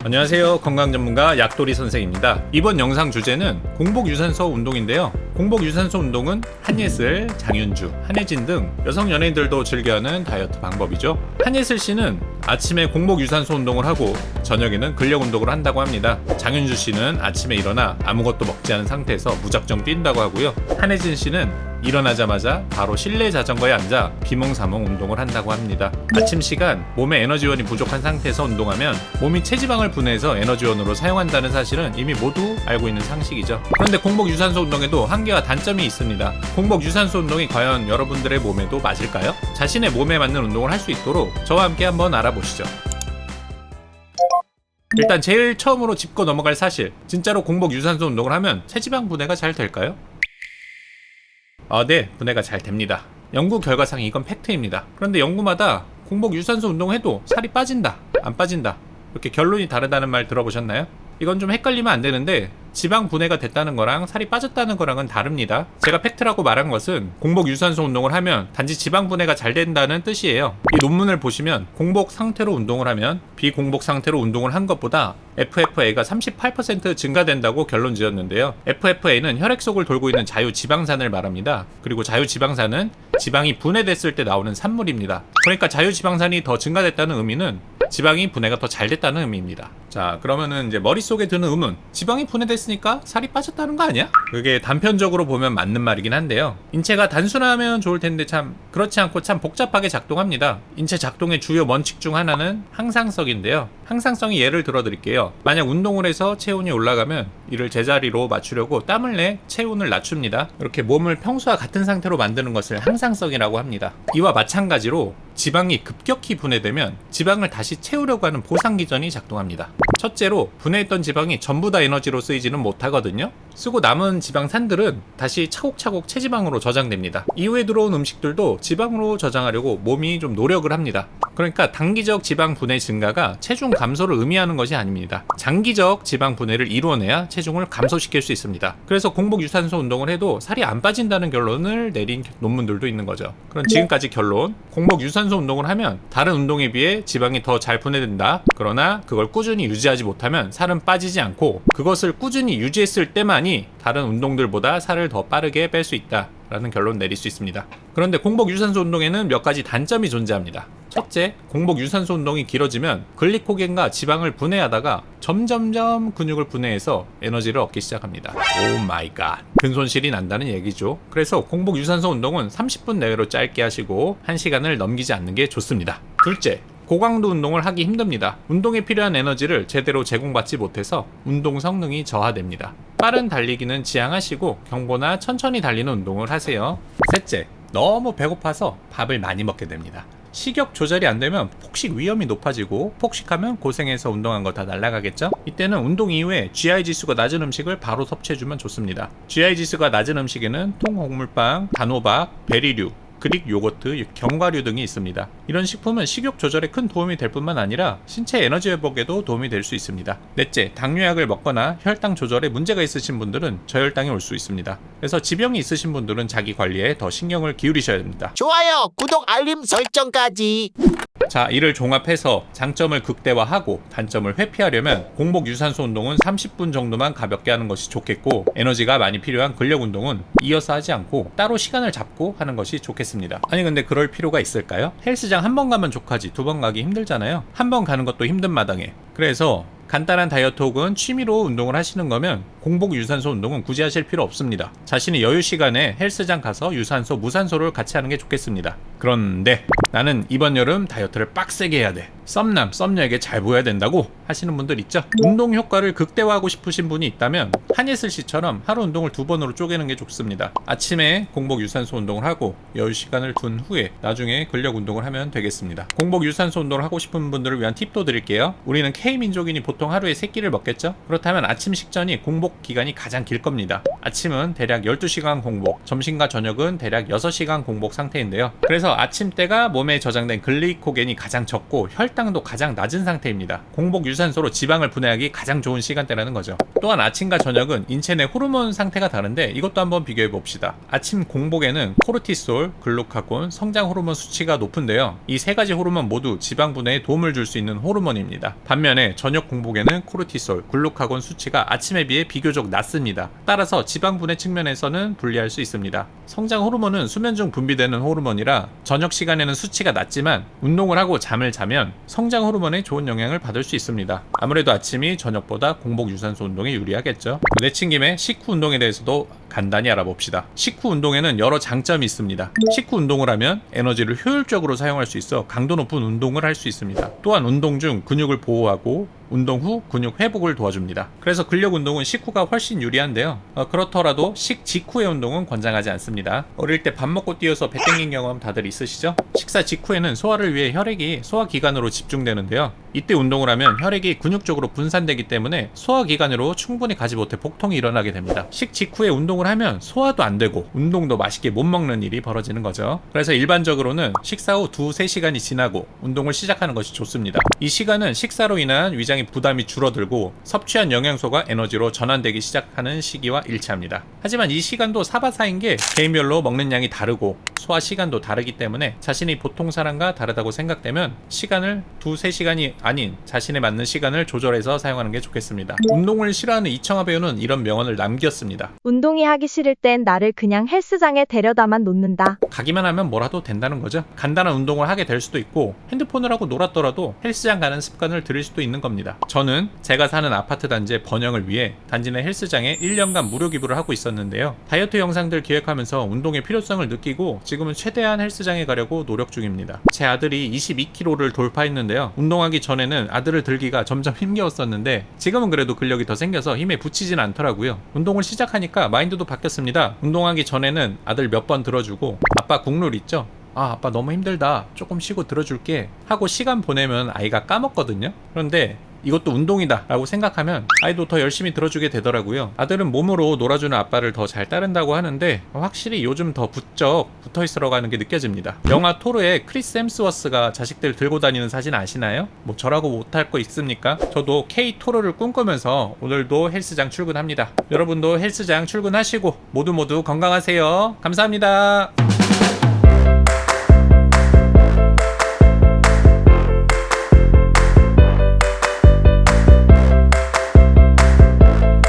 안녕하세요. 건강전문가 약돌이 선생입니다. 이번 영상 주제는 공복유산소 운동인데요. 공복유산소 운동은 한예슬, 장윤주, 한혜진 등 여성 연예인들도 즐겨하는 다이어트 방법이죠. 한예슬 씨는 아침에 공복유산소 운동을 하고 저녁에는 근력 운동을 한다고 합니다. 장윤주 씨는 아침에 일어나 아무것도 먹지 않은 상태에서 무작정 뛴다고 하고요. 한혜진 씨는 일어나자마자 바로 실내 자전거에 앉아 비몽사몽 운동을 한다고 합니다. 아침 시간 몸에 에너지원이 부족한 상태에서 운동하면 몸이 체지방을 분해해서 에너지원으로 사용한다는 사실은 이미 모두 알고 있는 상식이죠. 그런데 공복유산소 운동에도 한계와 단점이 있습니다. 공복유산소 운동이 과연 여러분들의 몸에도 맞을까요? 자신의 몸에 맞는 운동을 할 수 있도록 저와 함께 한번 알아보시죠. 일단 제일 처음으로 짚고 넘어갈 사실, 진짜로 공복유산소 운동을 하면 체지방 분해가 잘 될까요? 네, 분해가 잘 됩니다. 연구 결과상 이건 팩트입니다. 그런데 연구마다 공복 유산소 운동을 해도 살이 빠진다, 안 빠진다, 이렇게 결론이 다르다는 말 들어보셨나요? 이건 좀 헷갈리면 안 되는데 지방 분해가 됐다는 거랑 살이 빠졌다는 거랑은 다릅니다. 제가 팩트라고 말한 것은 공복 유산소 운동을 하면 단지 지방 분해가 잘 된다는 뜻이에요. 이 논문을 보시면 공복 상태로 운동을 하면 비공복 상태로 운동을 한 것보다 FFA가 38% 증가된다고 결론 지었는데요. FFA는 혈액 속을 돌고 있는 자유지방산을 말합니다. 그리고 자유지방산은 지방이 분해됐을 때 나오는 산물입니다. 그러니까 자유지방산이 더 증가됐다는 의미는 지방이 분해가 더 잘 됐다는 의미입니다. 자, 그러면은 이제 머릿속에 드는 의문, 지방이 분해됐으니까 살이 빠졌다는 거 아니야? 그게 단편적으로 보면 맞는 말이긴 한데요. 인체가 단순하면 좋을 텐데 참 그렇지 않고 참 복잡하게 작동합니다. 인체 작동의 주요 원칙 중 하나는 항상성인데요. 항상성이 예를 들어 드릴게요. 만약 운동을 해서 체온이 올라가면 이를 제자리로 맞추려고 땀을 내 체온을 낮춥니다. 이렇게 몸을 평소와 같은 상태로 만드는 것을 항상성이라고 합니다. 이와 마찬가지로 지방이 급격히 분해되면 지방을 다시 채우려고 하는 보상기전이 작동합니다. 첫째로 분해했던 지방이 전부 다 에너지로 쓰이지는 못하거든요. 쓰고 남은 지방산들은 다시 차곡차곡 체지방으로 저장됩니다. 이후에 들어온 음식들도 지방으로 저장하려고 몸이 좀 노력을 합니다. 그러니까 단기적 지방 분해 증가가 체중 감소를 의미하는 것이 아닙니다. 장기적 지방 분해를 이루어내야 체중을 감소시킬 수 있습니다. 그래서 공복 유산소 운동을 해도 살이 안 빠진다는 결론을 내린 논문들도 있는 거죠. 그럼 지금까지 결론, 공복 유산소 운동을 하면 다른 운동에 비해 지방이 더 잘 분해된다. 그러나 그걸 꾸준히 유지하지 못하면 살은 빠지지 않고 그것을 꾸준히 유지했을 때만이 다른 운동들보다 살을 더 빠르게 뺄 수 있다 라는 결론 내릴 수 있습니다. 그런데 공복 유산소 운동에는 몇 가지 단점이 존재합니다. 첫째, 공복 유산소 운동이 길어지면 글리코겐과 지방을 분해하다가 점점점 근육을 분해해서 에너지를 얻기 시작합니다. 오 마이 갓, 근손실이 난다는 얘기죠. 그래서 공복 유산소 운동은 30분 내외로 짧게 하시고 1시간을 넘기지 않는 게 좋습니다. 둘째, 고강도 운동을 하기 힘듭니다. 운동에 필요한 에너지를 제대로 제공받지 못해서 운동 성능이 저하됩니다. 빠른 달리기는 지양하시고 경보나 천천히 달리는 운동을 하세요. 셋째, 너무 배고파서 밥을 많이 먹게 됩니다. 식욕 조절이 안 되면 폭식 위험이 높아지고 폭식하면 고생해서 운동한 거 다 날아가겠죠? 이때는 운동 이후에 GI 지수가 낮은 음식을 바로 섭취해주면 좋습니다. GI 지수가 낮은 음식에는 통곡물빵, 단호박, 베리류, 그릭 요거트, 견과류 등이 있습니다. 이런 식품은 식욕 조절에 큰 도움이 될 뿐만 아니라 신체 에너지 회복에도 도움이 될 수 있습니다. 넷째, 당뇨약을 먹거나 혈당 조절에 문제가 있으신 분들은 저혈당이 올 수 있습니다. 그래서 지병이 있으신 분들은 자기 관리에 더 신경을 기울이셔야 됩니다. 좋아요, 구독, 알림 설정까지. 자, 이를 종합해서 장점을 극대화하고 단점을 회피하려면 공복 유산소 운동은 30분 정도만 가볍게 하는 것이 좋겠고, 에너지가 많이 필요한 근력 운동은 이어서 하지 않고 따로 시간을 잡고 하는 것이 좋겠습니다. 아니 근데 그럴 필요가 있을까요? 헬스장 한 번 가면 족하지 두 번 가기 힘들잖아요. 한 번 가는 것도 힘든 마당에. 그래서 간단한 다이어트 혹은 취미로 운동을 하시는 거면 공복 유산소 운동은 굳이 하실 필요 없습니다. 자신의 여유 시간에 헬스장 가서 유산소, 무산소를 같이 하는 게 좋겠습니다. 그런데 나는 이번 여름 다이어트를 빡세게 해야 돼, 썸남, 썸녀에게 잘 보여야 된다고 하시는 분들 있죠? 운동 효과를 극대화하고 싶으신 분이 있다면 한예슬 씨처럼 하루 운동을 2번으로 쪼개는 게 좋습니다. 아침에 공복 유산소 운동을 하고 여유 시간을 둔 후에 나중에 근력 운동을 하면 되겠습니다. 공복 유산소 운동을 하고 싶은 분들을 위한 팁도 드릴게요. 우리는 K민족이니 보통 하루에 3끼를 먹겠죠? 그렇다면 아침 식전이 공복 기간이 가장 길 겁니다. 아침은 대략 12시간 공복, 점심과 저녁은 대략 6시간 공복 상태인데요. 그래서 아침 때가 몸에 저장된 글리코겐이 가장 적고 혈당 혈당도 가장 낮은 상태입니다. 공복 유산소로 지방을 분해하기 가장 좋은 시간대라는 거죠. 또한 아침과 저녁은 인체 내 호르몬 상태가 다른데 이것도 한번 비교해 봅시다. 아침 공복에는 코르티솔, 글루카곤, 성장 호르몬 수치가 높은데요. 이 세 가지 호르몬 모두 지방 분해에 도움을 줄 수 있는 호르몬입니다. 반면에 저녁 공복에는 코르티솔, 글루카곤 수치가 아침에 비해 비교적 낮습니다. 따라서 지방 분해 측면에서는 불리할 수 있습니다. 성장 호르몬은 수면 중 분비되는 호르몬이라 저녁 시간에는 수치가 낮지만 운동을 하고 잠을 자면 성장 호르몬에 좋은 영향을 받을 수 있습니다. 아무래도 아침이 저녁보다 공복 유산소 운동에 유리하겠죠. 내친 김에 식후 운동에 대해서도 간단히 알아봅시다. 식후 운동에는 여러 장점이 있습니다. 식후 운동을 하면 에너지를 효율적으로 사용할 수 있어 강도 높은 운동을 할 수 있습니다. 또한 운동 중 근육을 보호하고 운동 후 근육 회복을 도와줍니다. 그래서 근력 운동은 식후가 훨씬 유리한데요. 그렇더라도 식 직후의 운동은 권장하지 않습니다. 어릴 때 밥 먹고 뛰어서 배 땡긴 경험 다들 있으시죠? 식사 직후에는 소화를 위해 혈액이 소화기관으로 집중되는데요. 이때 운동을 하면 혈액이 근육 쪽으로 분산되기 때문에 소화기관으로 충분히 가지 못해 복통이 일어나게 됩니다. 식 직후에 운동을 하면 소화도 안 되고 운동도 맛있게 못 먹는 일이 벌어지는 거죠. 그래서 일반적으로는 식사 후 2-3시간이 지나고 운동을 시작하는 것이 좋습니다. 이 시간은 식사로 인한 위장 부담이 줄어들고 섭취한 영양소가 에너지로 전환되기 시작하는 시기와 일치합니다. 하지만 이 시간도 사바사인 게 개인별로 먹는 양이 다르고 소화 시간도 다르기 때문에 자신이 보통 사람과 다르다고 생각되면 시간을 2-3시간이 아닌 자신에 맞는 시간을 조절해서 사용하는 게 좋겠습니다. 운동을 싫어하는 이청아 배우는 이런 명언을 남겼습니다. 운동이 하기 싫을 땐 나를 그냥 헬스장에 데려다만 놓는다. 가기만 하면 뭐라도 된다는 거죠. 간단한 운동을 하게 될 수도 있고 핸드폰을 하고 놀았더라도 헬스장 가는 습관을 들일 수도 있는 겁니다. 저는 제가 사는 아파트 단지의 번영을 위해 단지 내 헬스장에 1년간 무료 기부를 하고 있었는데요. 다이어트 영상들 기획하면서 운동의 필요성을 느끼고 지금은 최대한 헬스장에 가려고 노력 중입니다. 제 아들이 22kg를 돌파했는데요. 운동하기 전에는 아들을 들기가 점점 힘겨웠었는데 지금은 그래도 근력이 더 생겨서 힘에 부치진 않더라고요. 운동을 시작하니까 마인드도 바뀌었습니다. 운동하기 전에는 아들 몇 번 들어주고 아빠 국룰 있죠? 아빠 너무 힘들다 조금 쉬고 들어줄게 하고 시간 보내면 아이가 까먹거든요. 그런데 이것도 운동이다 라고 생각하면 아이도 더 열심히 들어주게 되더라고요. 아들은 몸으로 놀아주는 아빠를 더 잘 따른다고 하는데 확실히 요즘 더 부쩍 붙어있으러 가는 게 느껴집니다. 영화 토르의 크리스 햄스워스가 자식들 들고 다니는 사진 아시나요? 뭐 저라고 못할 거 있습니까? 저도 K 토르를 꿈꾸면서 오늘도 헬스장 출근합니다. 여러분도 헬스장 출근하시고 모두 건강하세요. 감사합니다.